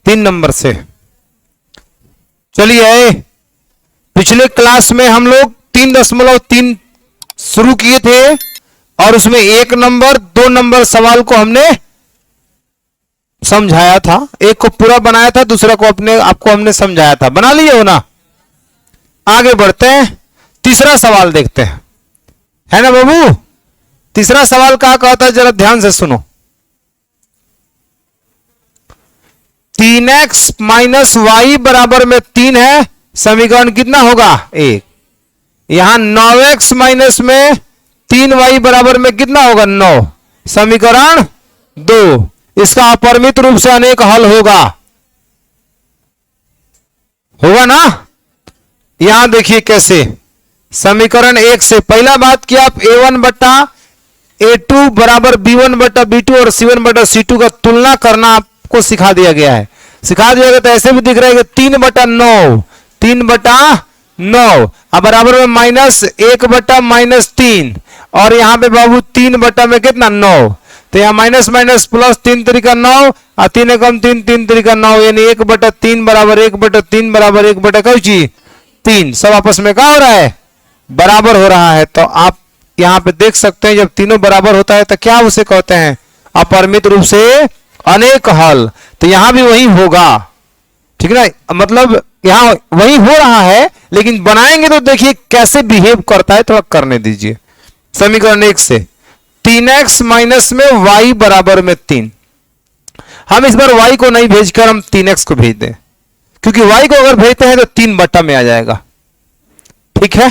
3 number से। चलिए, पिछले क्लास में हम लोग 3.3 शुरू किए थे और उसमें 1 नंबर 2 नंबर सवाल को हमने समझाया था, एक को पूरा बनाया था, दूसरा को आपको हमने समझाया था। बना लिए हो ना? आगे बढ़ते हैं, तीसरा सवाल देखते हैं, है ना बाबू? तीसरा सवाल क्या कहता है, जरा ध्यान से सुनो। 3x माइनस वाई बराबर में 3 है, समीकरण कितना होगा? 1। यहां 9x माइनस में 3y बराबर में कितना होगा? 9, समीकरण 2। इसका अपरिमित रूप से अनेक हल होगा ना? यहां देखिए कैसे, समीकरण 1 से पहला बात कि आप a1 बटा a2 बराबर b1 बटा b2 और c1 बटा c2 का तुलना करना आपको सिखा दिया गया है। सिखा दिया गया तो ऐसे भी दिख रहा है कि 3 बटा 9, 3 बटा 9 अब बराबर में माइनस 1 बटा माइनस 3 और यहां पे बाबू 3 बटा में कितना? 9। तो यहां माइनस माइनस प्लस 3 तरीका 9 और 3 कम 3 3 तरीका 9, यानी 1 बटा 3 बराबर 1 बटा 3 बराबर 1 बटा कौची 3। सब आपस में क्या हो रहा है? बराबर हो रहा है। तो आप यहां पे देख सकते हैं जब तीनों बराबर होता है तो क्या उसे कहते हैं? अपरिमित रूप से अनेक हल। तो यहां भी वही होगा, ठीक है ना? मतलब यहां वही हो रहा है, लेकिन बनाएंगे तो देखिए कैसे बिहेव करता है, थोड़ा करने दीजिए। समीकरण 1 से 3x माइनस में y बराबर में 3। हम इस बार y को नहीं भेजकर हम 3x को भेज दें, क्योंकि y को अगर भेजते हैं तो 3 बटा में आ जाएगा। ठीक है?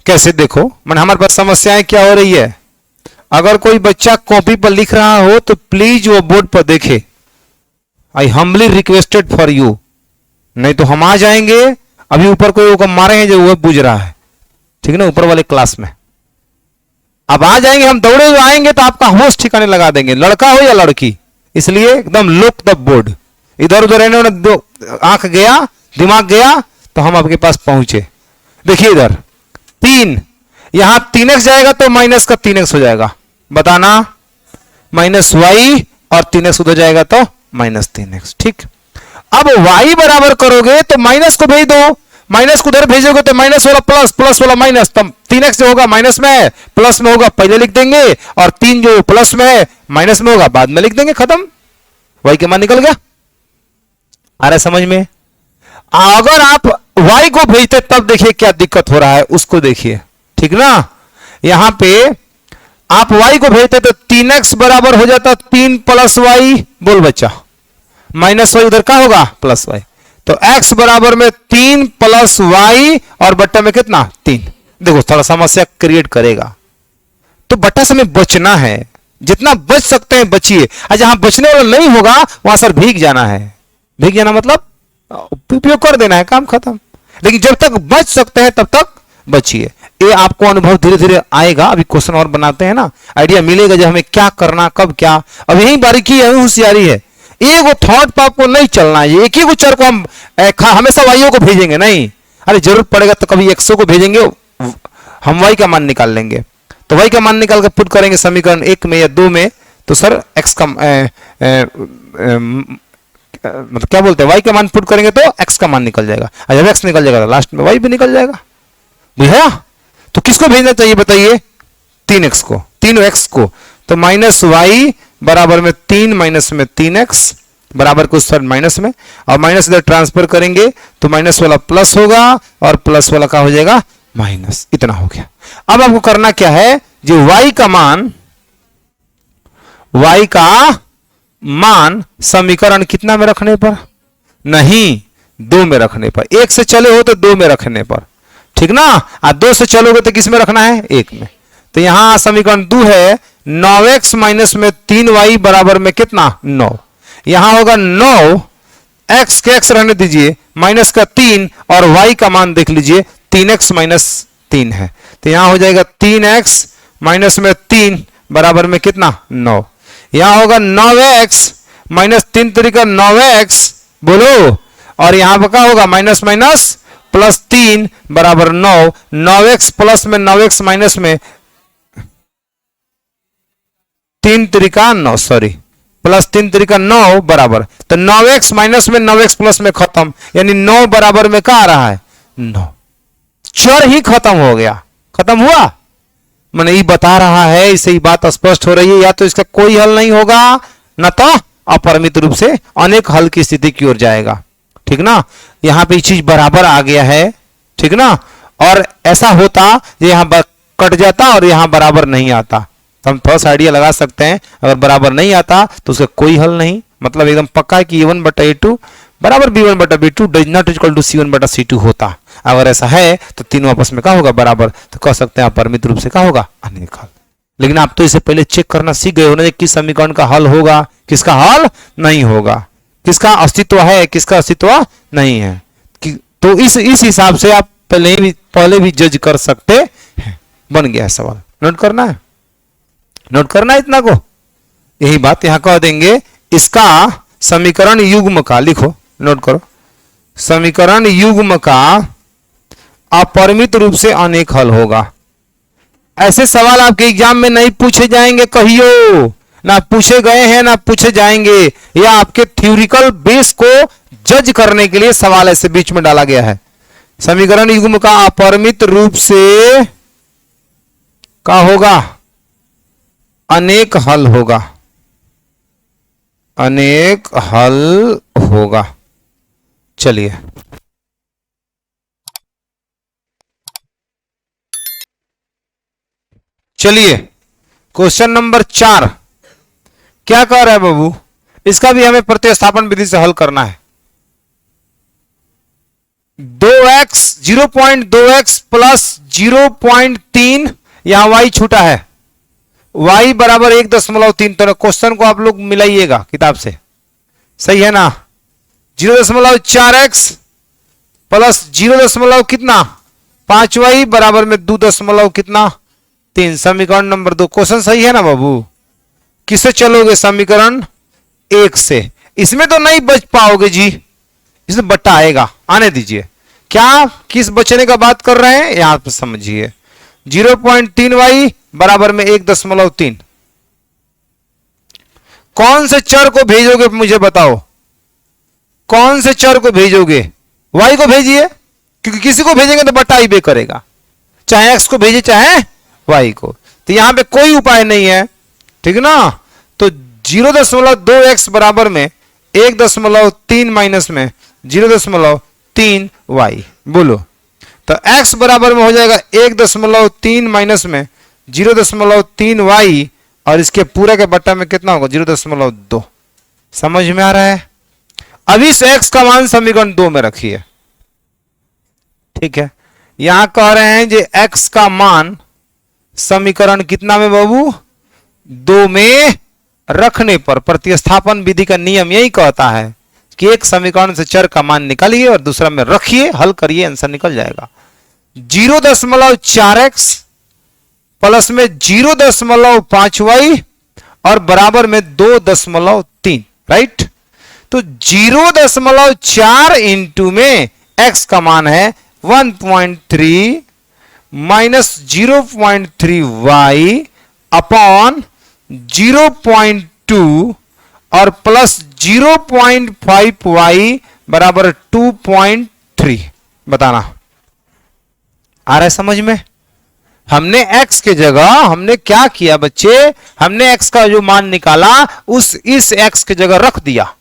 कैसे देखो, मन हमारे पास समस्याएं क्या हो रही है। अगर कोई बच्चा कॉपी पर लिख रहा हो तो प्लीज वो बोर्ड पर देखे। I humbly requested for you, नहीं तो हम आ जाएंगे। अभी ऊपर कोई वो मारे हैं जो वो बुझ रहा है, ठीक है ना, ऊपर वाले क्लास में। अब आ जाएंगे, हम दौड़े हुए आएंगे तो आपका होश ठिकाने लगा देंगे, लड़का हो या लड़की। इसलिए एकदम लुक द बोर्ड, इधर उधर रहने दो, आंख गया दिमाग गया तो हम आपके पास पहुंचे। देखिए इधर 3, यहां 3x जाएगा तो माइनस का 3x हो जाएगा, बताना माइनस वाई और 3x उधर जाएगा तो माइनस 3x। ठीक, अब y बराबर करोगे तो माइनस को भेज दो, माइनस को उधर भेजोगे तो माइनस वाला प्लस, प्लस वाला माइनस, तब 3x जो होगा माइनस में है, प्लस में होगा पहले लिख देंगे, और 3 जो प्लस में है माइनस में होगा बाद में लिख देंगे, खत्म। y के मान निकल गया। आ रहा है समझ में? अगर आप y को भेजते तब देखिए क्या दिक्कत हो रहा है, उसको देखिए, ठीक ना? यहां पे आप y को भेजते तो 3x बराबर हो जाता 3 प्लस y, बोल बच्चा, माइनस वाई उधर क्या होगा? Plus Y. तो x बराबर में 3 प्लस वाई और बट्टा में कितना? 3। देखो थोड़ा समस्या क्रिएट करेगा, तो बट्टा से में बचना है, जितना बच सकते हैं बचिए, और जहां बचने वाला नहीं होगा वहां सर भीग जाना है। भीग जाना मतलब उपयोग कर देना है, काम खत्म। लेकिन जब तक बच सकते हैं तब तक बचिए। ये आपको अनुभव धीरे धीरे आएगा। अभी क्वेश्चन और बनाते हैं ना, आइडिया मिलेगा जब हमें क्या करना, कब क्या। अब यही बारीकी है, होशियारी है। एक थॉट पर आपको नहीं चलना है, एक ही को चर को हम हमेशा वाइयों को भेजेंगे नहीं। अरे जरूरत पड़ेगा तो कभी एक्सो को भेजेंगे, हम वाई का मान निकाल लेंगे। तो वाई का मान निकाल कर पुट करेंगे समीकरण 1 में या 2 में, तो सर एक्स का मतलब क्या बोलते हैं, वाई का मान पुट करेंगे तो एक्स का मान निकल जाएगा, और जब एक्स निकल जाएगा तो लास्ट में वाई भी निकल जाएगा। बुझा? तो किसको भेजना चाहिए बताइए? 3x को, 3x को। तो माइनस वाई बराबर में 3 माइनस में 3x बराबर को उस साइड माइनस में, और माइनस इधर ट्रांसफर करेंगे तो माइनस वाला प्लस होगा और प्लस वाला क्या हो जाएगा? माइनस। इतना हो गया। अब आपको करना क्या है, जो y का मान समीकरण कितना में रखने पर? नहीं, 2 में रखने पर। 1 से चले हो तो 2 में रखने पर, ठीक ना? और 2 से चलोगे तो किस में रखना है? 1 में। तो यहां समीकरण 2 है 9x माइनस में 3y बराबर में कितना? 9। यहां होगा 9, x के x रहने दीजिए, माइनस का 3 और y का मान देख लीजिए 3x माइनस 3 है। तो यहां हो जाएगा 3x माइनस में 3 बराबर में कितना? 9। यहां होगा 9x माइनस 3 तरीका 9x, बोलो, और यहां पर क्या होगा? माइनस माइनस प्लस 3 बराबर 9। 9x प्लस में 9x माइनस में 3 तरीका 9, सॉरी प्लस 3 तरीका 9 बराबर, तो 9x माइनस में 9x प्लस में खत्म, यानी 9 बराबर में क्या आ रहा है 9। चर ही खत्म हो गया, खत्म हुआ। मैंने ये बता रहा है, इससे ही बात स्पष्ट हो रही है, या तो इसका कोई हल नहीं होगा, न तो अपरिमित रूप से अनेक हल की स्थिति की ओर जाएगा। ठीक ना, यहां पे चीज बराबर आ गया है। ठीक ना, और ऐसा होता यहां कट जाता और यहां बराबर नहीं आता, तो हम थोड़ा सा आइडिया लगा सकते हैं। अगर बराबर नहीं आता तो उसका कोई हल नहीं, मतलब एकदम पक्का है कि a1 बटा a2 बराबर b1 बटा b2 does not equal to c1 बटा c2 होता। अगर ऐसा है तो तीनों आपस में क्या होगा बराबर, तो कह सकते हैं अपरिमित रूप से क्या होगा अनेक हल। लेकिन आप तो इसे पहले चेक करना सीख गए हो ना, किस समीकरण का हल होगा, किसका हल नहीं होगा, किसका अस्तित्व है, किसका अस्तित्व नहीं है। तो इस हिसाब से आप पहले भी जज कर सकते हैं। बन गया है सवाल, नोट करना है, नोट करना है इतना को, यही बात यहां कह देंगे। इसका समीकरण युग्म का लिखो, नोट करो, समीकरण युग्म का अपरिमित रूप से अनेक हल होगा। ऐसे सवाल आपके एग्जाम में नहीं पूछे जाएंगे कहियो, ना पूछे गए हैं ना पूछे जाएंगे, या आपके थ्योरिकल बेस को जज करने के लिए सवाल ऐसे बीच में डाला गया है। समीकरण युग्म का अपरिमित रूप से क्या होगा अनेक हल होगा, अनेक हल होगा। चलिए चलिए क्वेश्चन नंबर 4 क्या कह रहा है बाबू, इसका भी हमें प्रतिस्थापन विधि से हल करना है। 2x 0.2x प्लस 0.3, यहां y छूटा है, y बराबर 1.3। तो क्वेश्चन को आप लोग मिलाइएगा किताब से, सही है ना। 0.4x प्लस 0 कितना 5y बराबर में 2 कितना 3। समीकरण नंबर 2, क्वेश्चन सही है ना बाबू। किससे चलोगे, समीकरण 1 से। इसमें तो नहीं बच पाओगे जी, इसमें बट्टा आएगा, आने दीजिए। क्या किस बचने का बात कर रहे हैं यहां पर समझिए। 0.3y बराबर में 1.3। कौन से चर को भेजोगे मुझे बताओ, कौन से चर को भेजोगे, y को भेजिए, क्योंकि किसी को भेजेंगे तो बट्टा ही बे करेगा, चाहे x को भेजे चाहे y को। तो यहां पे कोई उपाय नहीं है, ठीक ना। तो 0.2x बराबर में 1.3 माइनस में 0.3y, बोलो। तो x बराबर में हो जाएगा 1.3 माइनस में 0.3y, और इसके पूरे के बट्टा में कितना होगा 0.2। समझ में आ रहा है। अब इस x का मान समीकरण 2 में रखिए, ठीक है। यहां कह रहे हैं जे x का मान समीकरण कितना में बाबू 2 में रखने पर, प्रतिस्थापन विधि का नियम यही कहता है कि एक समीकरण से चर का मान निकालिए और दूसरा में रखिए, हल करिए, आंसर निकल जाएगा। 0.4x प्लस में 0.5y और बराबर में 2.3, राइट। तो 0.4 इंटू में x का मान है 1.3 माइनस 0.3y अपॉन 0.2 और प्लस 0.5y बराबर 2.3। बताना आ रहा है समझ में। हमने x के जगह हमने क्या किया बच्चे, हमने x का जो मान निकाला इस x के जगह रख दिया,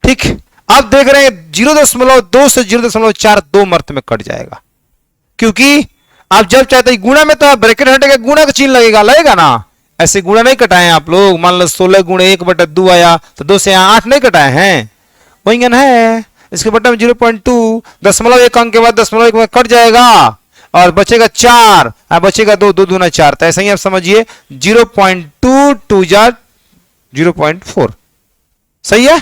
ठीक। अब देख रहे हैं 0.2 से 0.4 2 मर्त में कट जाएगा, क्योंकि आप जब चाहते हैं गुणा में तो ब्रैकेट हटेगा, गुणा का चिन्ह लगेगा ना। ऐसे गुणा नहीं कटाए आप लोग, मान लो 16 गुणे 1/2 आया तो 2 से यहां 8 नहीं कटाए हैं, वही है। इसके बट्टे में 0.2 1 अंक के बाद 1 में कट जाएगा और बचेगा 4, बचेगा 2, 2 दूना 4। तो ऐसा ही आप समझिए 0.2 2 0.4, सही है।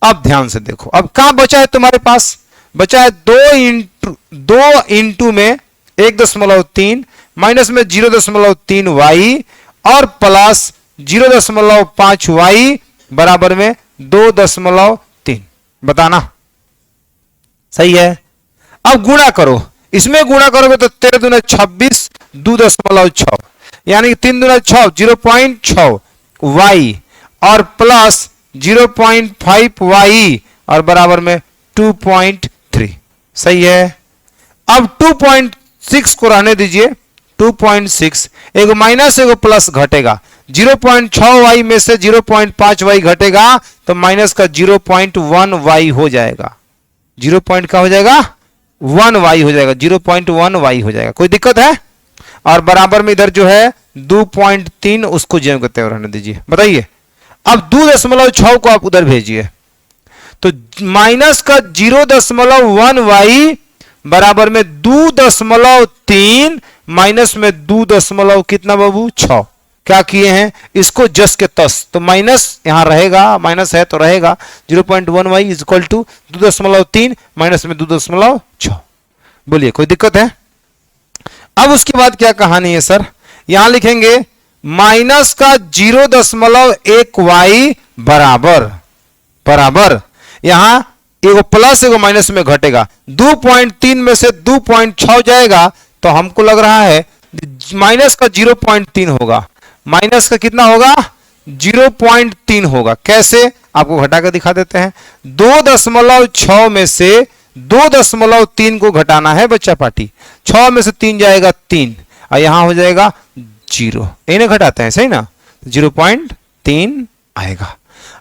अब ध्यान से देखो, अब क्या बचा है तुम्हारे पास, बचा है 2 इंटू में 1.3 माइनस में 0.3y और प्लस 0.5y बराबर में 2.3। बताना सही है। अब गुणा करो, इसमें गुणा करोगे तो 13 दूना 26 2.6, यानी 3 दूना 6 0.6 y और प्लस 0.5y और बराबर में 2.3। सही है। अब 2.6 को रहने दीजिए, 2.6 एगो माइनस एगो प्लस घटेगा, 0.6y में से 0.5y घटेगा तो माइनस का 0.1y हो जाएगा। 0 पॉइंट का हो जाएगा 1y हो जाएगा, 0.1y हो जाएगा। कोई दिक्कत है? और बराबर में इधर जो है 2.3 उसको जेम करते हुए रहने दीजिए। बताइए अब 2.6 को आप उधर भेजिए तो माइनस का 0.1y बराबर में 2.3 माइनस में 2 कितना बाबू 6। क्या किए हैं इसको जस के तस, तो माइनस यहां रहेगा, माइनस है तो रहेगा। 0.1y is equal to 2.3 minus में 2.6। बोलिए कोई दिक्कत है? अब उसके बाद क्या कहानी है सर? यहां लिखेंगे माइनस का 0.1y बराबर यहां एगो प्लस एगो माइनस में घटेगा, 2.3 में से 2.6 जाएगा तो हमको लग रहा है माइनस का 0.3 होगा। माइनस का कितना होगा? 0.3 होगा। कैसे? आपको घटा कर दिखा देते हैं। 2.6 में से 2.3 को घटाना है बच्चा पार्टी। 6 में से 3 जाएगा 3 और यहां हो जाएगा 0। इन्हें घटाते हैं, सही ना? 0.3 आएगा।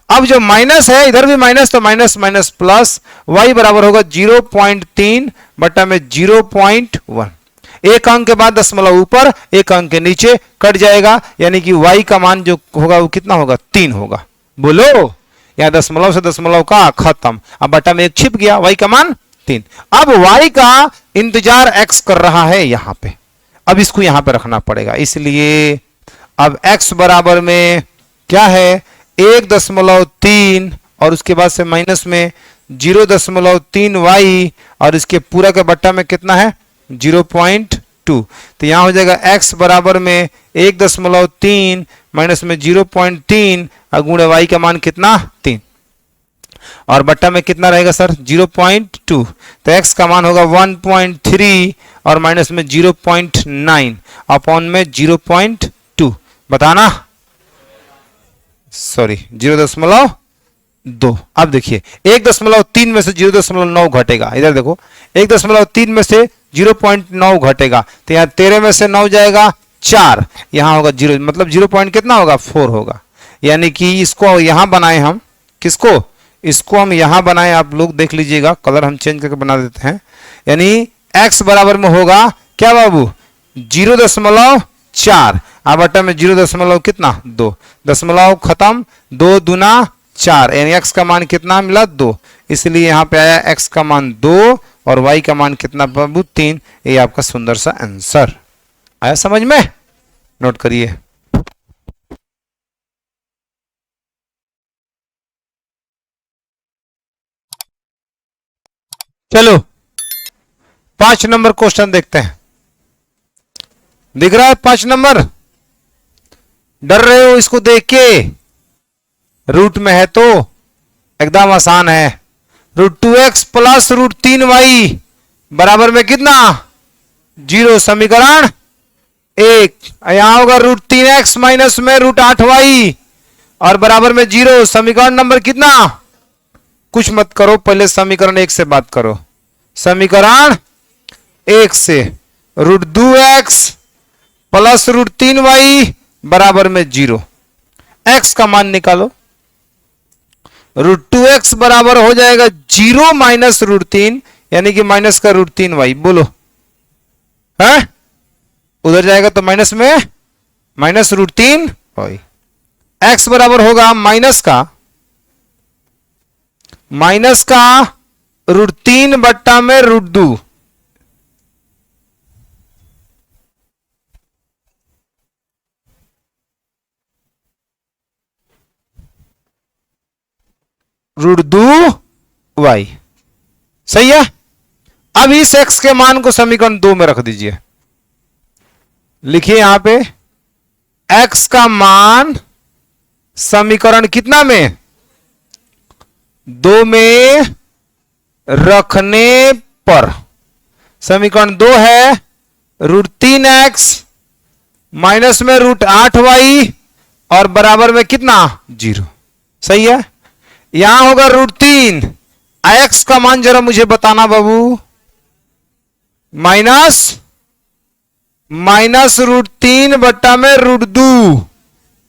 अब जो माइनस है इधर भी माइनस, तो माइनस माइनस प्लस, y बराबर होगा 0.3 बटा में 0.1। एक अंक के बाद दशमलव ऊपर, एक अंक के नीचे कट जाएगा, यानी कि y का मान जो होगा वो कितना होगा? 3 होगा। बोलो, यहां दशमलव से दशमलव का खत्म। अब बटा में एक छिप गया, y का मान 3। अब y का इंतजार x कर रहा है यहां पे, अब इसको यहां पे रखना पड़ेगा। इसलिए अब x बराबर में क्या है? 1.3 और उसके बाद से माइनस में 0.3y और इसके पूरा के बट्टा में कितना है? 0.2। तो यहां हो जाएगा x बराबर में 1.3 माइनस में 0.3 और गुणे y का मान कितना? 3 और बट्टा में कितना रहेगा सर? 0.2। तो x का मान होगा 1.3 और माइनस में 0.9 अपॉन में 0.2। बताना, सॉरी 0.2। अब देखिए 1.3 में से 0.9 घटेगा, इधर देखो 1.3 में से 0.9 घटेगा तो यहाँ 13 में से 9 जाएगा 4, यहां होगा 0, मतलब 0 पॉइंट कितना होगा? 4 होगा। यानी कि इसको यहां बनाए हम, किसको? इसको हम यहां बनाए, आप लोग देख लीजिएगा, कलर हम चेंज करके बना देते हैं। यानी x बराबर में होगा क्या बाबू? 0.4 अब बटा में 0 कितना? 2, दशमलव खत्म, 2 दूना 4, यानी x का मान कितना मिला? 2। इसलिए यहां पे आया x का मान 2 और y का मान कितना बाबू? 3। ये आपका सुंदर सा आंसर आया समझ में? नोट करिए। चलो 5 नंबर क्वेश्चन देखते हैं। दिख रहा है 5 नंबर? डर रहे हो इसको देख के? रूट में है तो एकदम आसान है। √2x प्लस √3y बराबर में कितना? 0। समीकरण 1। यहां होगा √3x माइनस में √8y और बराबर में 0। समीकरण नंबर कितना? कुछ मत करो, पहले समीकरण 1 से बात करो। समीकरण 1 से √2x प्लस √3y बराबर में 0। x का मान निकालो। √2x बराबर हो जाएगा 0 माइनस √3, यानी कि माइनस का √3y। बोलो है? उधर जाएगा तो माइनस में माइनस √3y। x बराबर होगा माइनस का √3 बट्टा में √2। √2y सही है। अब इस x के मान को समीकरण 2 में रख दीजिए। लिखिए यहां पे x का मान समीकरण कितना में? 2 में रखने पर समीकरण 2 है √3x माइनस में √8y और बराबर में कितना 0। सही है। यहां होगा √3। x का मान जरा मुझे बताना बाबू। माइनस √3 बट्टा में √2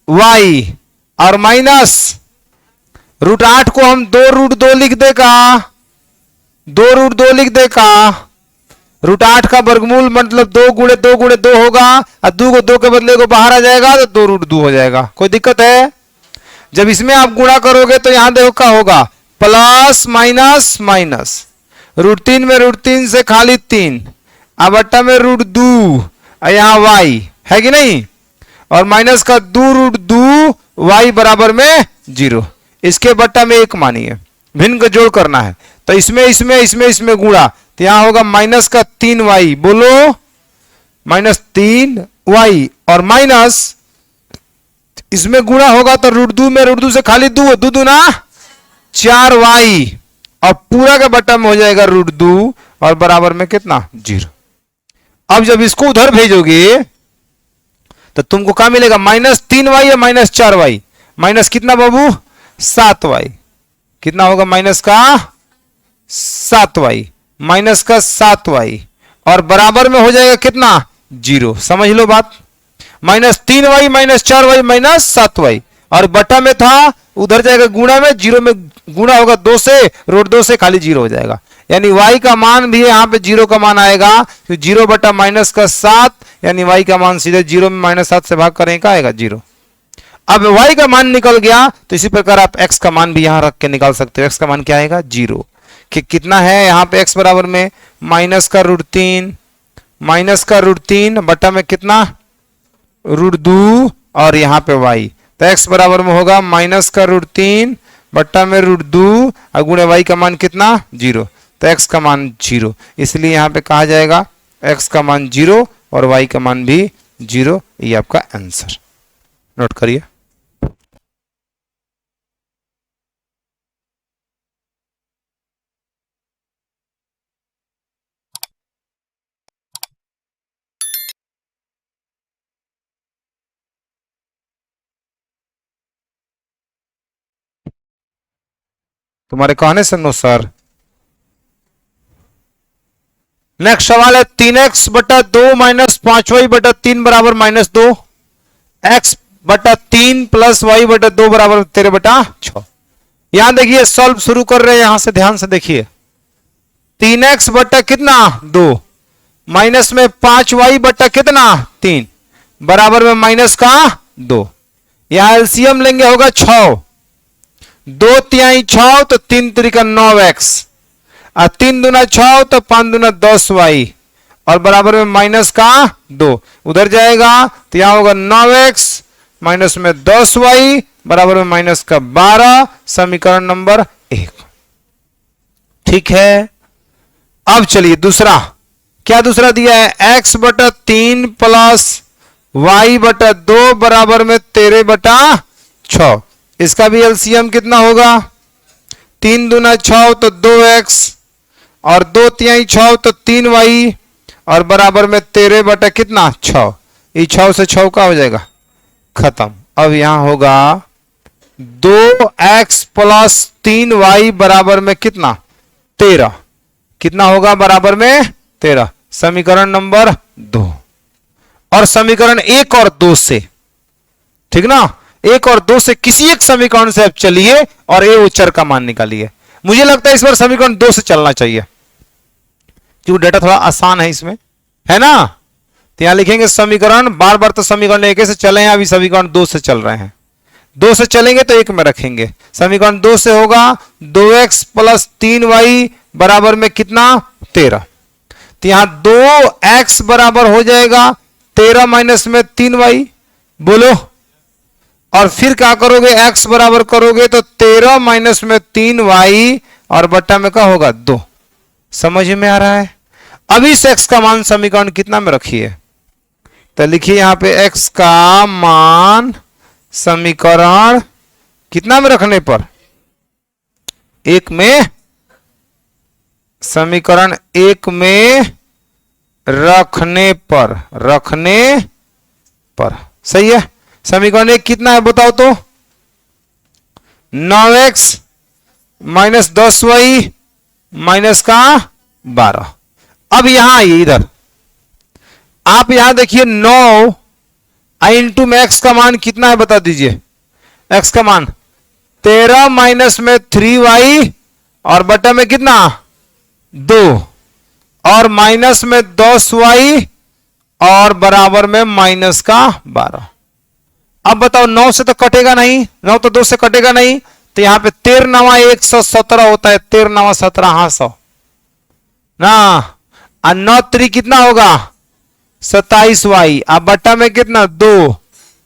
y और माइनस √8 को हम 2√2 लिख देगा, 2√2 लिख देगा। √8 का वर्गमूल मतलब 2 गुणे 2 गुणे 2 होगा और 2 को 2 के बदले को बाहर आ जाएगा तो 2√2 हो जाएगा। कोई दिक्कत है? जब इसमें आप गुणा करोगे तो यहां देखो क्या होगा, प्लस माइनस माइनस, √3 में √3 से खाली 3 अब बट्टा में √2 यहां y है कि नहीं, और माइनस का 2√2 y बराबर में 0। इसके बट्टा में 1 मानिए, भिन्न का जोड़ करना है तो इसमें गुणा, तो यहां होगा माइनस का 3y, बोलो -3y और माइनस इसमें गुणा होगा तो √2 में √2 से खाली 2 दूना 4y और पूरा का बट्टा में हो जाएगा √2 और बराबर में कितना 0। अब जब इसको उधर भेजोगे तो तुमको क्या मिलेगा, -3y या -4y, माइनस कितना बाबू 7y, कितना होगा माइनस का 7y, माइनस का 7y और बराबर में हो जाएगा कितना 0। समझ लो बात, -3y -4y -7y और बटा में था उधर जाएगा गुणा में, 0 में गुणा होगा 2 से, √2 से खाली 0 हो जाएगा, यानी y का मान भी यहां पे 0 का मान आएगा, तो 0 बटा माइनस का 7 यानी y का मान सीधे 0 में -7 से भाग करें क्या आएगा 0। अब y का मान निकल गया तो इसी प्रकार आप x का मान भी यहां रख के निकाल सकते हो। x का मान क्या आएगा 0, कि कितना है यहां पे x बराबर में माइनस का √3 बटा में कितना √2 और यहां पे y, तो x बराबर में होगा माइनस का √3 बट्टा में √2 और गुणे y का मान कितना 0, तो x का मान 0, इसलिए यहां पे कहा जाएगा x का मान 0 और y का मान भी 0। ये आपका आंसर नोट करिए। तुम्हारे कहने से नो सर। नेक्स्ट सवाल है 3x बटा 2 -5y बटा 3 बराबर -2, x बटा 3 प्लस y बटा 2 बराबर 13 बटा 6। यहां देखिए सॉल्व शुरू कर रहे हैं, यहां से ध्यान से देखिए, 3x बटा कितना 2 माइनस में 5y बटा कितना 3 बराबर में माइनस का 2। यहां एलसीएम लेंगे होगा 6, 2 तिहाई 6 तो 3 त्रिका 9x और 3 दूना 6 तो 5 दूना 10y और बराबर में माइनस का 2 उधर जाएगा तो यहां होगा 9x माइनस में 10y बराबर में माइनस का 12, समीकरण नंबर 1। ठीक है। अब चलिए दूसरा, क्या दूसरा दिया है, x बटा 3 प्लस y बटा 2 बराबर में 13 बटा 6। इसका भी एलसीएम कितना होगा, 3 दूना 6 तो 2x और 2 तिहाई 6 तो 3y और बराबर में 13 बटा कितना 6। ये 6 से 6 का हो जाएगा खत्म। अब यहां होगा 2x प्लस 3y बराबर में कितना 13, कितना होगा बराबर में 13, समीकरण नंबर 2। और समीकरण 1 और 2 से, ठीक ना, 1 और 2 से किसी एक समीकरण से आप चलिए और ए चर का मान निकालिए। मुझे लगता है इस बार समीकरण 2 से चलना चाहिए क्योंकि डेटा थोड़ा आसान है इसमें, है ना। तो यहां लिखेंगे समीकरण, बार बार तो समीकरण 1 से चले हैं, अभी समीकरण 2 से चल रहे हैं, 2 से चलेंगे तो 1 में रखेंगे। समीकरण 2 से होगा 2x प्लस 3y बराबर में कितना 13, तो यहां 2x बराबर हो जाएगा 13 माइनस में 3y, बोलो। और फिर क्या करोगे, x बराबर करोगे तो 13 माइनस में 3y और बट्टा में क्या होगा 2। समझ में आ रहा है। अब इस x का मान समीकरण कितना में रखिए, तो लिखिए यहां पे x का मान समीकरण कितना में रखने पर, 1 में, समीकरण 1 में रखने पर, सही है। समीकरण 1 कितना है बताओ तो? 9x माइनस 10y माइनस का 12। अब यहां आइए इधर, आप यहां देखिए 9 इंटू में x का मान कितना है बता दीजिए। x का मान 13 माइनस में 3y और बटा में कितना 2 और माइनस में 10y और बराबर में माइनस का 12। अब बताओ 9 से तो कटेगा नहीं, 9 तो 2 से कटेगा नहीं, तो यहां पे 13 नवा 117 होता है, 13 नवा 17 हाँ 100 ना, और 9 3 कितना होगा 27y, अब बट्टा में कितना 2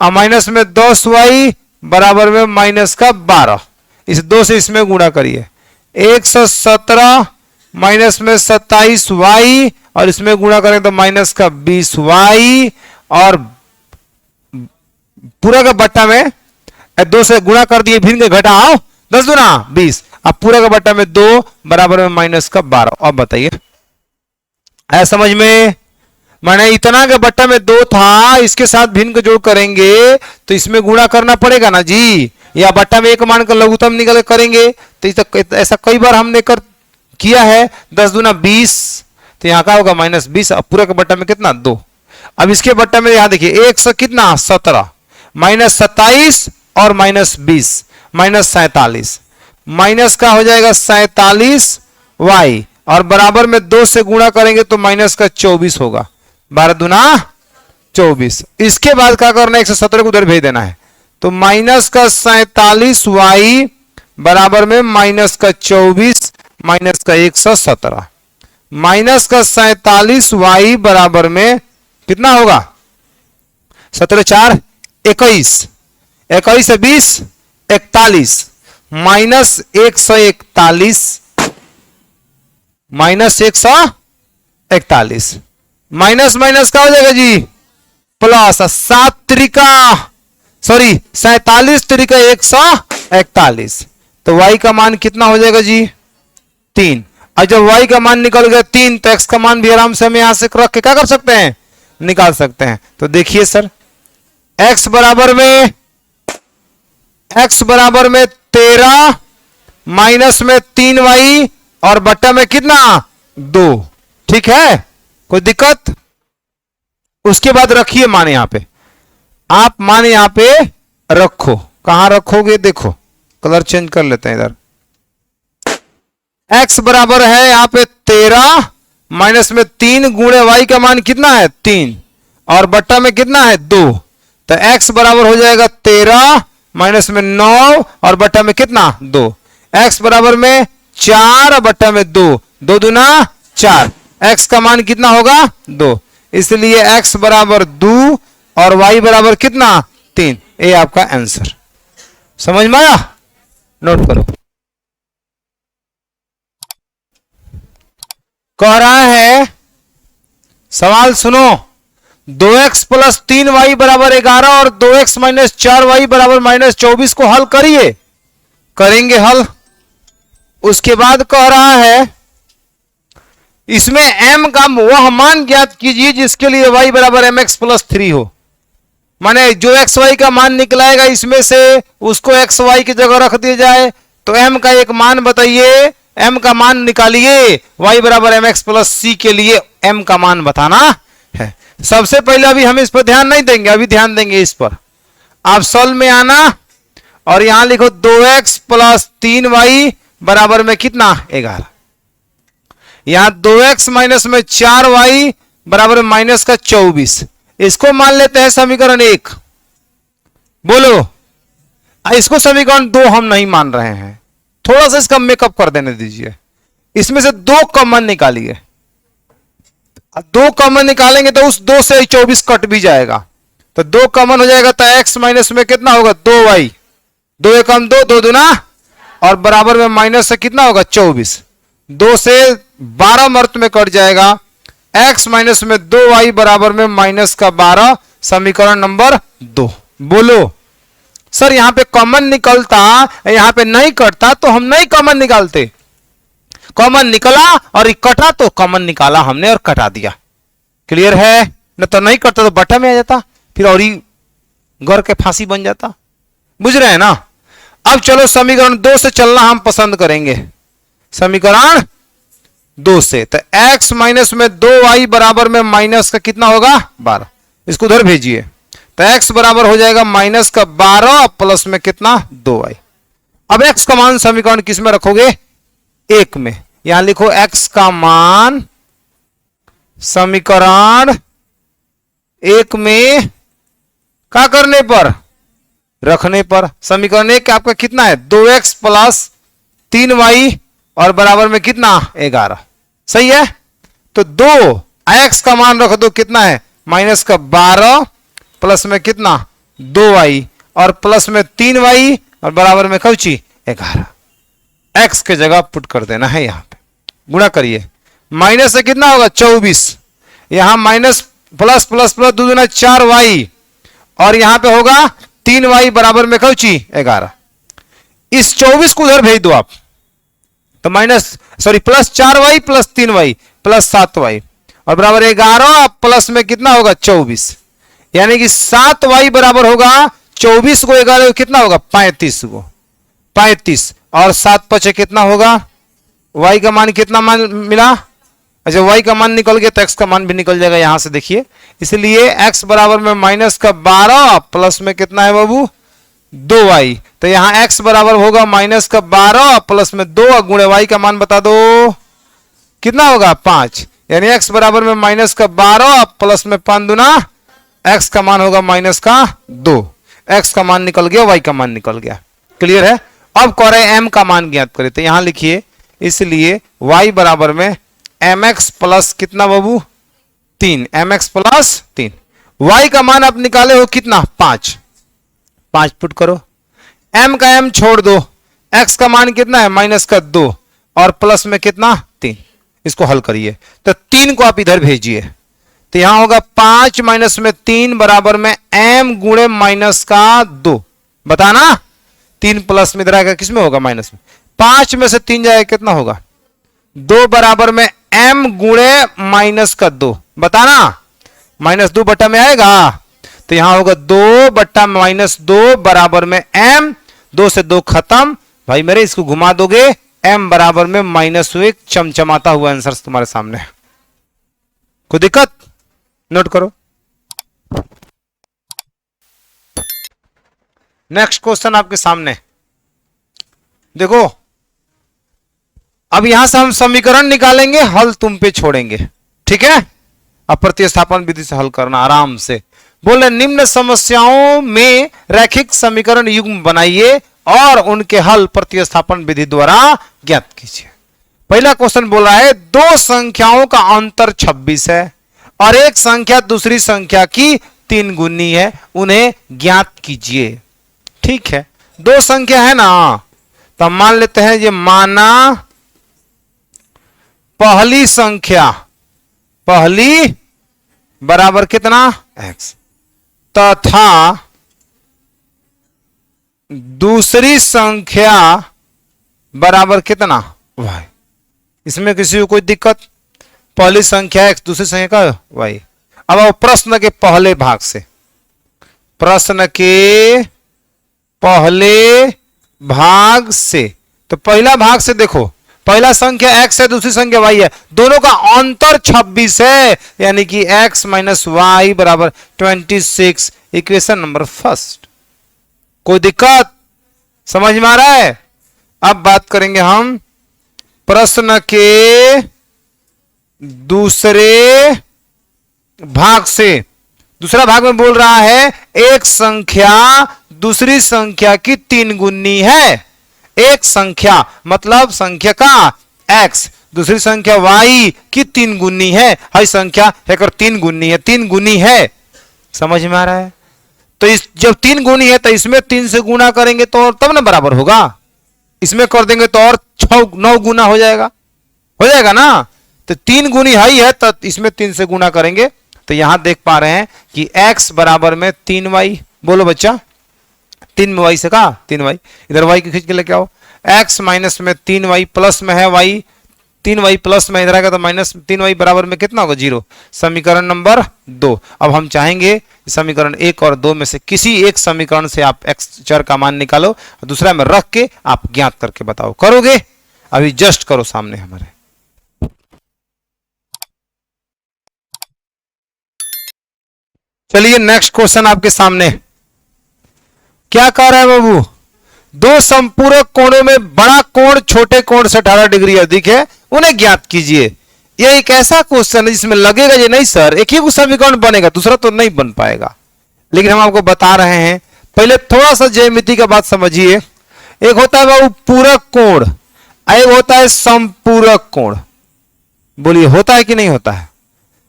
और माइनस में 10y बराबर में माइनस का 12। इस 2 से इसमें गुणा करिए, 117 माइनस में 27y और इसमें गुणा करें तो माइनस का 20y और पूरा का बट्टा में 2 से गुणा कर दिए, भिन्न के घटाओ 10 दूना 20, अब पूरा का बट्टा में 2 बराबर में माइनस का 12। अब बताइए ऐसा समझ में? मैंने इतना के बट्टा में 2 था, इसके साथ भिन्न को जोड़ करेंगे तो इसमें गुणा करना पड़ेगा ना जी, या बट्टा में एक मान कर लघुत्तम निकल करेंगे तो ऐसा कई बार हमने किया है। 10 दूना 20, तो यहां का होगा माइनस 20, अब पूरा के बट्टा में कितना 2। अब इसके बट्टा में यहां देखिए 1 से कितना 17 माइनस 27 और माइनस 20 माइनस 47, माइनस का हो जाएगा 47y और बराबर में 2 से गुणा करेंगे तो माइनस का 24 होगा, 12 दूना 24। इसके बाद क्या करना है 117 को उधर भेज देना है, तो माइनस का 47y बराबर में माइनस का 24 माइनस का 117, माइनस का 47y बराबर में कितना होगा 17 4 21, 21 से 20 41 माइनस 141 माइनस 141, माइनस माइनस का हो जाएगा जी प्लस 7 त्रिका सॉरी 47 त्रिका 141, तो y का मान कितना हो जाएगा जी 3। और जब y का मान निकल गया 3 तो x का मान भी आराम से हम यहां से रख के क्या कर सकते हैं निकाल सकते हैं। तो देखिए सर x बराबर में 13 माइनस में 3y और बट्टा में कितना 2, ठीक है कोई दिक्कत? उसके बाद रखिए मान यहां पे, आप मान यहां पे रखो, कहां रखोगे देखो कलर चेंज कर लेते हैं इधर। x बराबर है यहां पे 13 माइनस में 3 गुणे y का मान कितना है 3 और बट्टा में कितना है 2, तो x बराबर हो जाएगा 13 माइनस में 9 और बट्टा में कितना 2, x बराबर में 4 बट्टा में 2, 2 दूना 4, x का मान कितना होगा 2, इसलिए x बराबर 2 और y बराबर कितना 3। ये आपका आंसर समझ में आया? नोट करो। कह रहा है सवाल सुनो, 2x प्लस 3y बराबर 11 और 2x माइनस 4y बराबर माइनस 24 को हल करिए। करेंगे हल। उसके बाद कह रहा है इसमें m का वह मान ज्ञात कीजिए जिसके लिए y बराबर mx प्लस 3 हो। माने जो xy का मान निकलाएगा इसमें से उसको xy की जगह रख दिया जाए, तो m का एक मान बताइए, m का मान निकालिए, y बराबर mx प्लस c के लिए m का मान बताना है। सबसे पहले अभी हम इस पर ध्यान नहीं देंगे, अभी ध्यान देंगे इस पर। आप सॉल्व में आना और यहां लिखो 2x प्लस 3y बराबर में कितना 11, यहां 2x माइनस में 4y बराबर में माइनस का 24, इसको मान लेते हैं समीकरण 1। बोलो, इसको समीकरण 2 हम नहीं मान रहे हैं, थोड़ा सा इसका मेकअप कर देने दीजिए। इसमें से 2 कॉमन निकालिए, 2 कॉमन निकालेंगे तो उस 2 से 24 कट भी जाएगा, तो 2 कॉमन हो जाएगा, तो x माइनस में कितना होगा 2y, 2 एकम 2, 2 दूना और बराबर में माइनस से कितना होगा 24, 2 से 12 मर्त में कट जाएगा, x माइनस में 2y बराबर में माइनस का 12, समीकरण नंबर 2। बोलो सर यहां पे कॉमन निकलता, यहां पे नहीं कटता तो हम नहीं कॉमन निकालते, कॉमन निकला और कटा तो कॉमन निकाला हमने और कटा दिया। क्लियर है? न तो नहीं कटता तो बटा में आ जाता, फिर और ही गौर के फांसी बन जाता। बुझ रहे हैं ना। अब चलो समीकरण 2 से चलना हम पसंद करेंगे। समीकरण 2 से तो x माइनस में 2y बराबर में माइनस का कितना होगा 12। इसको उधर भेजिए तो x बराबर हो जाएगा माइनस का 12 प्लस में कितना 2y। अब x का मान समीकरण किस में रखोगे 1 में। यहां लिखो x का मान समीकरण 1 में क्या करने पर रखने पर। समीकरण 1 आपका कितना है 2x प्लस 3y और बराबर में कितना 11। सही है। तो 2x का मान रख दो कितना है माइनस का 12 प्लस में कितना 2y और प्लस में 3y और बराबर में कौची 11। x के जगह पुट कर देना है। यहां पे गुणा करिए माइनस से कितना होगा 24। यहां माइनस प्लस प्लस प्लस दूना 4y और यहां पे होगा 3y बराबर में कौची 11। इस 24 को उधर भेज दो आप तो plus 4y plus 3y plus 7y और बराबर 11 प्लस में कितना होगा 24। यानी कि 7y बराबर होगा 24 को 11 को कितना होगा 35 को 35 और 7 पचे कितना होगा y का मान कितना मान मिला। अच्छा y का मान निकल गया तो x का मान भी निकल जाएगा यहां से देखिए। इसलिए x बराबर में माइनस का 12 प्लस में कितना है बाबू 2y। तो यहां x बराबर होगा माइनस का 12 प्लस में 2 गुणे y का मान बता दो कितना होगा 5। यानी x बराबर में माइनस का 12 प्लस में 5 दूना x का मान होगा माइनस का 2। x का मान निकल गया y का मान निकल गया। क्लियर है। अब कह रहे m का मान ज्ञात करें तो यहां लिखिए इसलिए y बराबर में mx प्लस कितना बाबू 3 mx प्लस 3। y का मान आप निकाले हो कितना 5 पुट करो m का m छोड़ दो x का मान कितना है माइनस का 2 और प्लस में कितना 3। इसको हल करिए तो 3 को आप इधर भेजिए तो यहां होगा 5 माइनस में 3 बराबर में m गुणे माइनस का 2। बताना 3 प्लस में इधर आएगा किसमें होगा माइनस में 5 में से 3 जाएगा कितना होगा 2 बराबर में m गुणे माइनस का 2। बताना -2 बटा में आएगा तो यहां होगा 2 बटा -2 बराबर में m। 2 से 2 खत्म भाई मेरे। इसको घुमा दोगे m बराबर में -1 चमचमाता हुआ आंसर तुम्हारे सामने। कोई दिक्कत नोट करो। नेक्स्ट क्वेश्चन आपके सामने देखो। अब यहां से हम समीकरण निकालेंगे हल तुम पे छोड़ेंगे। ठीक है। अब प्रतिस्थापन विधि से हल करना आराम से। बोले निम्न समस्याओं में रैखिक समीकरण युग्म बनाइए और उनके हल प्रतिस्थापन विधि द्वारा ज्ञात कीजिए। पहला क्वेश्चन बोल रहा है दो संख्याओं का अंतर 26 है और एक संख्या दूसरी संख्या की 3 गुनी है, उन्हें ज्ञात कीजिए। ठीक है। दो संख्या है ना तो हम मान लेते हैं ये माना पहली संख्या पहली बराबर कितना x तथा दूसरी संख्या बराबर कितना y। इसमें किसी को कोई दिक्कत। पहली संख्या x दूसरी संख्या का y। अब आओ प्रश्न के पहले भाग से। प्रश्न के पहले भाग से तो पहला भाग से देखो पहला संख्या x है दूसरी संख्या y है, दोनों का अंतर 26 है यानी कि x माइनस वाई बराबर 26। Equation number first. कोई दिक्कत समझ में आ रहा है। अब बात करेंगे हम प्रश्न के दूसरे भाग से। दूसरा भाग में बोल रहा है एक संख्या दूसरी संख्या की 3 गुनी है। एक संख्या मतलब संख्या का x दूसरी संख्या y की 3 गुनी है। हर संख्या है 3 गुनी है, 3 गुनी है। समझ में आ रहा है। तो इस जब 3 गुनी है तो इसमें 3 से गुना करेंगे तो और तब ना बराबर होगा। इसमें कर देंगे तो और 9 गुना हो जाएगा ना। तो 3 गुनी है तो इसमें 3 से गुना करेंगे तो यहां देख पा रहे हैं कि x बराबर में 3y। बोलो बच्चा 3 में y से कहा 3y। इधर y की खींच के लेके आओ। x माइनस में 3y प्लस में है y 3y प्लस में इधर आएगा तो माइनस 3y बराबर में कितना होगा 0। समीकरण नंबर 2। अब हम चाहेंगे समीकरण 1 और 2 में से किसी एक समीकरण से आप x चर का मान निकालो और दूसरा में रख के आप ज्ञात करके बताओ। करोगे? अभी जस्ट करो सामने हमारे। चलिए नेक्स्ट क्वेश्चन आपके सामने क्या कह रहा है बाबू, दो संपूरक कोणों में बड़ा कोण छोटे कोण से 18 डिग्री अधिक है, उन्हें ज्ञात कीजिए। यह एक ऐसा क्वेश्चन है जिसमें लगेगा ये नहीं सर एक ही समीकरण बनेगा, दूसरा तो नहीं बन पाएगा, लेकिन हम आपको बता रहे हैं। पहले थोड़ा सा ज्यामिति का बात समझिए। एक होता है बाबू पूरक कोण, एक होता है संपूरक कोण। बोलिए होता है कि नहीं होता है?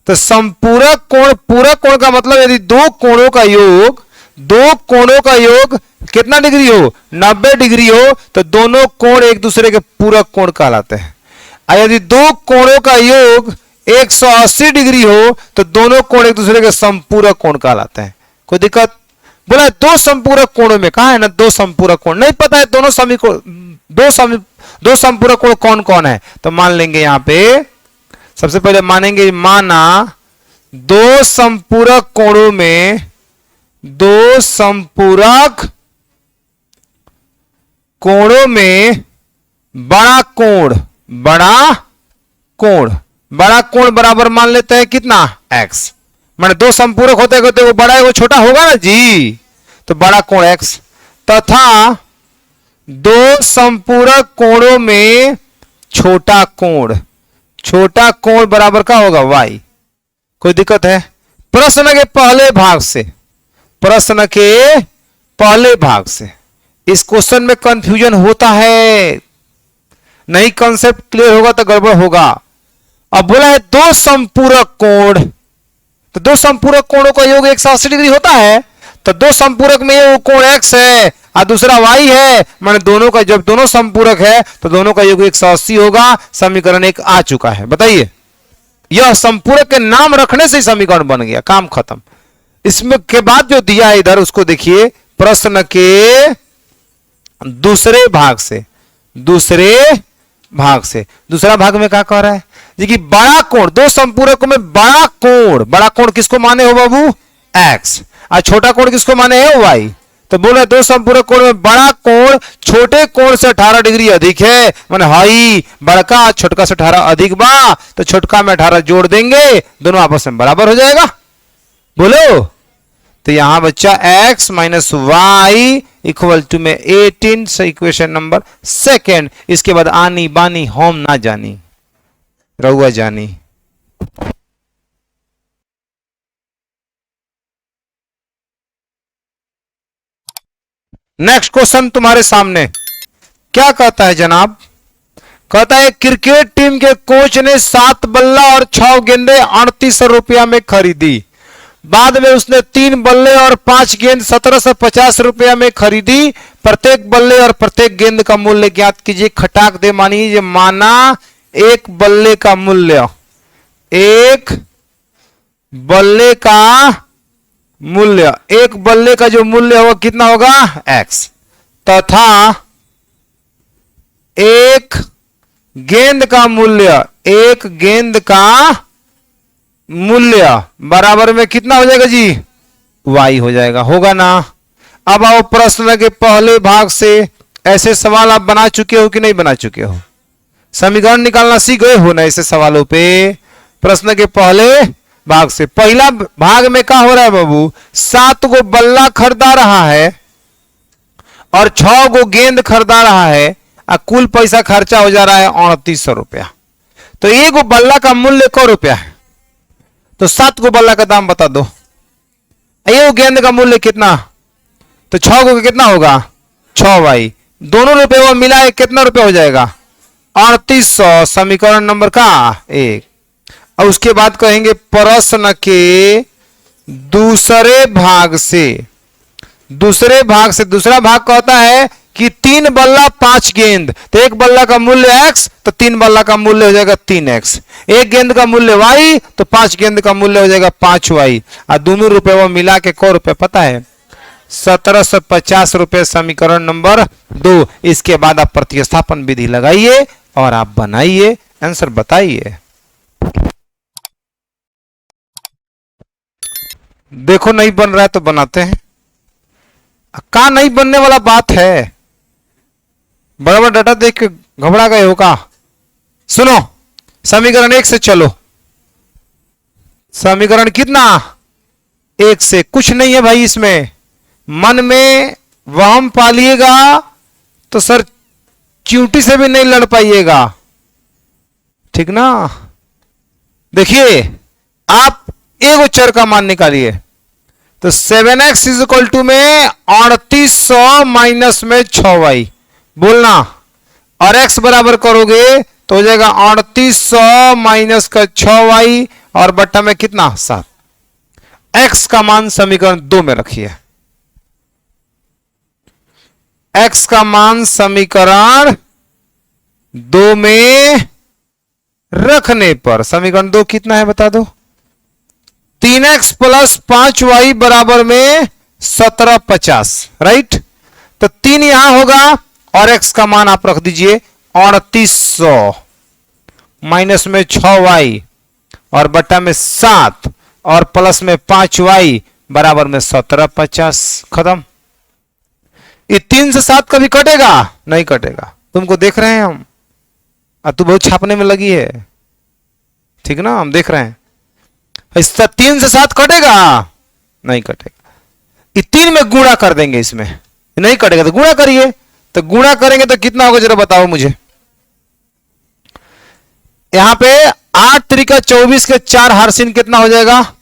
तो संपूरक कोण, पूरक कोण का मतलब यदि दो कोणों का योग कितना डिग्री हो, 90 डिग्री हो, तो दोनों कोण एक दूसरे के पूरक कोण कहलाते हैं। और यदि दो कोणों का योग 180 डिग्री हो तो दोनों कोण एक दूसरे के संपूरक कोण कहलाते हैं। कोई दिक्कत? बोला दो संपूरक कोणों में, कहा है ना दो संपूरक कोण, नहीं पता है दो संपूरक कोण कौन कौन है, तो मान लेंगे यहां पे सबसे पहले मानेंगे, माना दो संपूरक कोणों में, दो संपूरक कोणों में बड़ा कोण बराबर मान लेते हैं कितना x। माने दो संपूरक होते होते वो बड़ा है वो छोटा होगा ना जी, तो बड़ा कोण x, तथा दो संपूरक कोणों में छोटा कोण बराबर का होगा y। कोई दिक्कत है? प्रश्न के पहले भाग से इस क्वेश्चन में कंफ्यूजन होता है, नहीं कॉन्सेप्ट क्लियर होगा तो गड़बड़ होगा। अब बोला है दो संपूरक कोण, तो दो संपूरक कोणों का योग 180 डिग्री होता है, तो दो संपूरक में ये कोण x है और दूसरा y है, माने दोनों का जब दोनों संपूरक है तो दोनों का योग 180 होगा। समीकरण 1 आ चुका है। बताइए, यह संपूरक के नाम रखने से समीकरण बन गया, काम खत्म। इसमें के बाद जो दिया है इधर उसको देखिए, प्रश्न के दूसरे भाग से दूसरा भाग में क्या कह रहा है जी कि बड़ा कोण, दो संपूरकों में बड़ा कोण किसको माने हो बाबू x, और छोटा कोण किसको माने है y। तो बोल रहे दो संपूरक कोण में बड़ा कोण छोटे कोण से 18 डिग्री अधिक है, माने हाई बड़का छोटका से 18 अधिक बा, तो छोटका में 18 जोड़ देंगे, दोनों आपस में बराबर हो जाएगा। बोलो, तो यहां बच्चा x minus y equal to में 18 से इक्वेशन नंबर 2। इसके बाद आनी बानी होम ना जानी रहुआ जानी। नेक्स्ट क्वेश्चन तुम्हारे सामने क्या कहता है जनाब, कहता है क्रिकेट टीम के कोच ने 7 बल्ला और 6 गेंदें 3800 रुपया में खरीदी। बाद में उसने 3 बल्ले और 5 गेंद 1750 रुपया में खरीदी। प्रत्येक बल्ले और प्रत्येक गेंद का मूल्य ज्ञात कीजिए। खटाक दे मानिए, माना एक बल्ले का जो मूल्य होगा कितना होगा x, तथा एक गेंद का मूल्य बराबर में कितना हो जाएगा जी y हो जाएगा, होगा ना। अब आओ प्रश्न के पहले भाग से ऐसे सवाल आप बना चुके हो कि नहीं बना चुके हो? समीकरण निकालना सीख गए हो ना ऐसे सवालों पे? प्रश्न के पहले भाग से पहला भाग में क्या हो रहा है बाबू, 7 गो बल्ला खरीदा रहा है और 6 गो गेंद खरीदा रहा है, और कुल पैसा खर्चा हो जा रहा है 3800 रुपया। तो एक गो बल्ला का मूल्य क रुपया है, तो 7 गो बल्ला का दाम बता दो। ये गेंद का मूल्य कितना, तो 6 गो का कितना होगा 6y, दोनों रुपए वो मिला कितना रुपया हो जाएगा 3800। समीकरण नंबर का 1। और उसके बाद कहेंगे प्रश्न के दूसरा भाग कहता है कि 3 बल्ला 5 गेंद, तो एक बल्ला का मूल्य x, तो 3 बल्ला का मूल्य हो जाएगा 3x। एक गेंद का मूल्य y, तो 5 गेंद का मूल्य हो जाएगा 5y। और दोनों रुपए वो मिला के को रुपए पता है 1750 रुपए। समीकरण नंबर 2। इसके बाद आप प्रतिस्थापन विधि लगाइए और आप बनाइए, आंसर बताइए। देखो नहीं बन रहा है तो बनाते हैं। का नहीं बनने वाला बात है, बड़ा बड़ा डाटा देख के घबरा गए हो का? सुनो, समीकरण 1 से चलो। समीकरण कितना? 1 से। कुछ नहीं है भाई इसमें, मन में वहम पालिएगा तो सर चींटी से भी नहीं लड़ पाइएगा, ठीक ना। देखिए, आप एक चर का मान निकालिए, तो 7x इज इक्वल टू में 3800 माइनस में 6y बोलना, और x बराबर करोगे तो हो जाएगा 3800 माइनस का 6y और बट्टा में कितना 7। x का मान समीकरण 2 में रखिए। x का मान समीकरण 2 में रखने पर समीकरण 2 कितना है बता दो? 3x प्लस 5y बराबर में 1750, राइट। तो 3 यहां होगा और x का मान आप रख दीजिए 3800 माइनस में 6y और बट्टा में 7 और प्लस में 5y बराबर में 1750। खत्म। ये 3 से 7 कभी कटेगा? नहीं कटेगा। तुमको देख रहे हैं हम, तू बहुत छापने में लगी है, ठीक ना, हम देख रहे हैं। इसका 3 से 7 कटेगा? नहीं कटेगा। ये 3 में गुणा कर देंगे, इसमें नहीं कटेगा तो गुणा करिए। तो गुणा करेंगे तो कितना होगा जरा बताओ मुझे। यहां पे 8 त्रिका 24 के 4 हरसिन कितना हो जाएगा?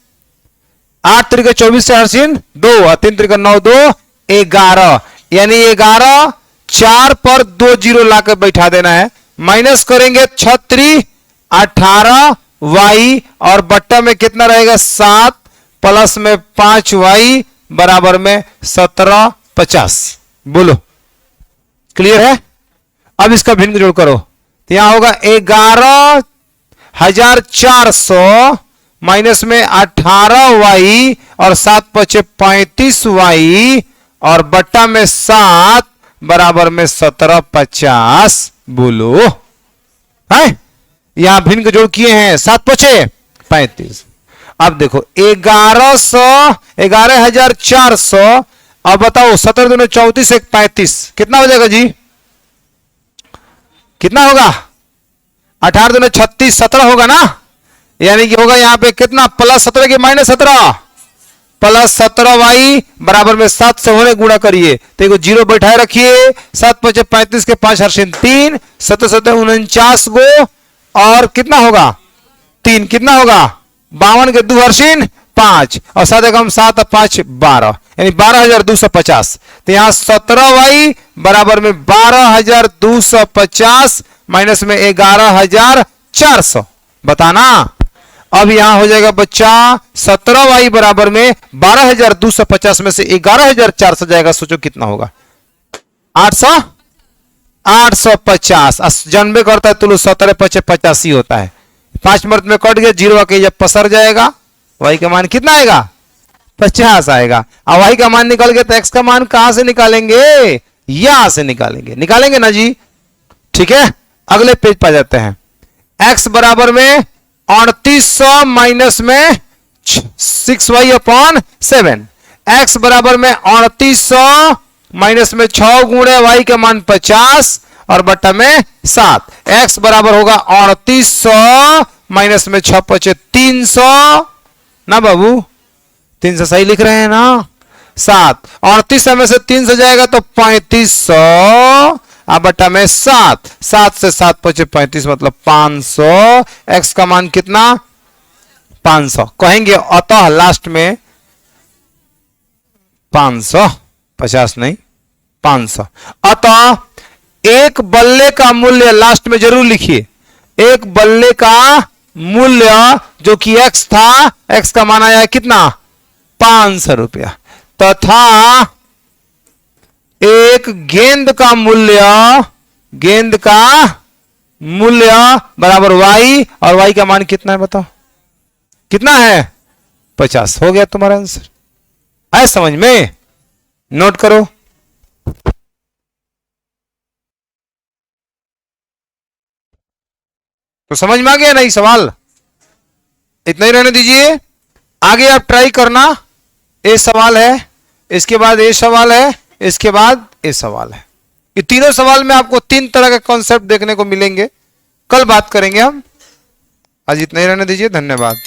8 त्रिका 24 से हरसिन 2 और 3 त्रिका 9 2 11, यानी 11 4 पर 2 जीरो लाकर बैठा देना है। माइनस करेंगे 6 18 y और बट्टा में कितना रहेगा 7 प्लस में 5y बराबर में 1750। बोलो क्लियर है? अब इसका भिन्न जोड़ करो तो यहां होगा 11,400 माइनस में 18y और 7 पचे 35y और बट्टा में 7 बराबर में 1750। बोलो है? यहां भिन्न जोड़ किए हैं, 7 पचे 35। अब देखो 11,400, अब बताओ 17 दूनी 34 1 35 कितना हो जाएगा जी? कितना होगा? 18 दूनी 36 17 होगा ना, यानी कि होगा यहां पे कितना प्लस 17 के माइनस 17 प्लस 17y बराबर में 7 से होने गुणा करिए तो जीरो बैठाए रखिए। 7 पचे 35 के 5 हर्षिन 3 7 7 49 गो और कितना होगा 3 कितना होगा 52 के 2 हर्षिन 5 और 7 एकम 7 और 5 12 यानी 12,250। तो यहां 17y बराबर में 12,250 माइनस में 11,400 बताना। अब यहां हो जाएगा बच्चा 17y बराबर में 12,250 में से 11,400 जाएगा, सोचो कितना होगा? 850 जन्मे करता है तो 17 पचे 85 होता है। 5 मर्द में कट गया, जीरो आके जब पसर जाएगा y का मान कितना आएगा 50 आएगा। अब y का मान निकल गया तो x का मान कहां से निकालेंगे? यहां से निकालेंगे, निकालेंगे ना जी, ठीक है। अगले पेज पर जाते हैं। x बराबर में 3800 माइनस में 6y अपॉन 7, x बराबर में 3800 माइनस में 6 गुणे y का मान 50 और बट्टा में 7। x बराबर होगा 3800 माइनस में 6 पचे 300 ना बाबू, 300 सही लिख रहे हैं ना? 7 38 में से 300 जाएगा तो 3500 अब बट्टा में 7 से 7 पचे 35 मतलब 500। x का मान कितना 500 कहेंगे, अतः लास्ट में 500 50 नहीं 500। अतः एक बल्ले का मूल्य लास्ट में जरूर लिखिए, एक बल्ले का मूल्य जो कि x था, x का मान आया कितना 500 रुपया, तथा एक गेंद का मूल्य बराबर y और y का मान कितना है बताओ? कितना है 50। हो गया तुम्हारा आंसर। आए समझ में? नोट करो। तो समझ में आ गया नहीं सवाल? इतना ही रहने दीजिए, आगे आप ट्राई करना। ये सवाल है, इसके बाद ये सवाल है, इसके बाद ये सवाल है। ये तीनों सवाल में आपको तीन तरह के कॉन्सेप्ट देखने को मिलेंगे। कल बात करेंगे हम। आज इतना ही रहने दीजिए, धन्यवाद।